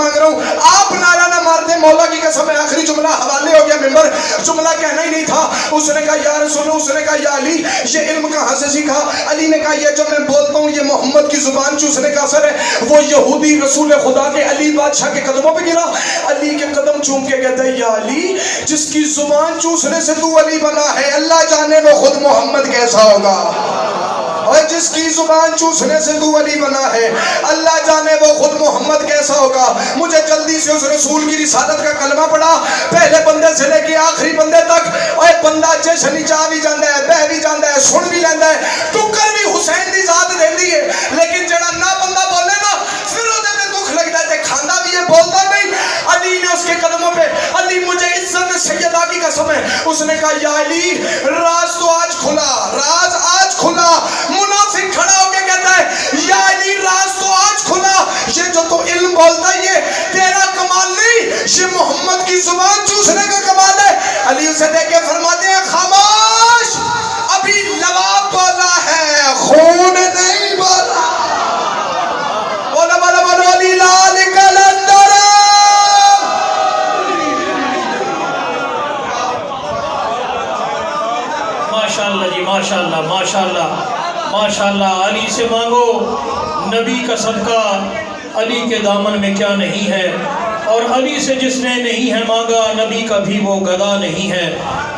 مانگ رہا ہوں. آپ نعرہ نہ مارتے مولا کی قسم ہے. آخری جملہ حوالے ہو گیا ممبر, جملہ کہنا ہی نہیں تھا. اس نے کہا یا رسول اللہ, اس نے کہا یا علی, یہ علم کہاں سے سیکھا؟ علی نے کہا یہ جو میں بولتا ہوں یہ محمد کی زبان چوسنے کا اثر ہے. وہ یہودی رسول خدا کے علی بادشاہ کے قدموں پہ گرا, علی کے قدم چوم کے کہتا ہے یا علی, جس کی زبان چوسنے سے تو علی بنا ہے, اللہ جانے وہ خود محمد کیسا ہوگا. اور جس کی زبان چوسنے سے تو علی بنا ہے, اللہ جانے وہ خود محمد کیسا ہوگا. مجھے جلدی سے اس رسول کی رسالت کا کلمہ پڑھا, پہلے بندے سے لے کے آخری بندے تک. اور بندہ جیسے جا بھی جاندہ ہے, بہ بھی جاندہ ہے, سن بھی لیندہ ہے, ٹکر بھی حسین دی ذات دے دی ہے. لیکن جڑا نہ بندہ بولے نا, پھر وہ دے دکھ لگ جاتے, کھاندہ بھی ہے بولتا نہیں. علی نے اس کے قدموں پہ, علی مجھے عزت سیدہ کی قسم ہے, اس نے کہا یا علی, راز تو آج کھلا, راز آج کھلا. منافق کھڑا ہو کے کہتا ہے یا علی, راز تو آج کھلا. یہ جو تو علم بولتا ہے یہ تیرا کمال نہیں, یہ محمد کی زبان چوسنے کا کمال ہے. علی اسے دیکھ کے فرماتے ہیں خاموش, ابھی لباب بولا ہے, خون نہیں بولا. بولا بولا بولا علی لالک الندر. ماشاءاللہ جی, ماشاءاللہ ماشاءاللہ ماشاءاللہ. علی سے مانگو نبی کا صدقہ, علی کے دامن میں کیا نہیں ہے. اور علی سے جس نے نہیں ہے مانگا, نبی کا بھی وہ گدا نہیں ہے.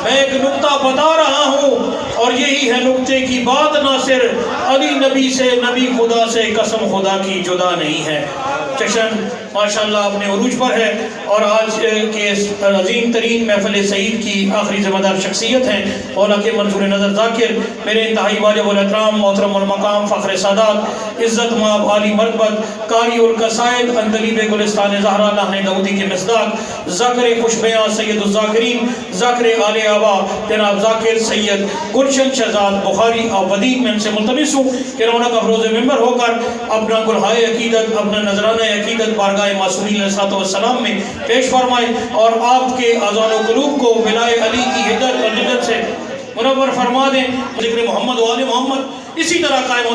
میں ایک نقطہ بتا رہا ہوں, اور یہی ہے نقطے کی بات. ناصر, علی نبی سے, نبی خدا سے, قسم خدا کی جدا نہیں ہے. جشن ماشاءاللہ اپنے عروج پر ہے, اور آج کے عظیم ترین محفل سعید کی آخری ذمہ دار شخصیت ہیں مولا کے منظور نظر ذاکر, میرے انتہائی واجب الاحترام محترم المقام فخر سادات عزت مآب عالی مرتبت قاری القصائد اندلیب گلستان زہرا لہن داؤدی کے مصداق ذاکر خوش بیاں سید الذاکرین ذاکر آل آبا جناب ذاکر سید گلشن شہزاد بخاری اور ودین, میں ان سے ملتمس ہوں کہ رونق افروز ممبر ہو کر اپنا گلہائے عقیدت, اپنا نذرانہ عقیدت بارگاہ معصومین علیہ السلام میں پیش فرمائیں, اور آپ کے اذان و قلوب کو ولائے علی کی ہدایت اور جدت سے منور فرما دیں. ذکر محمد و آل محمد اسی طرح قائم ہو.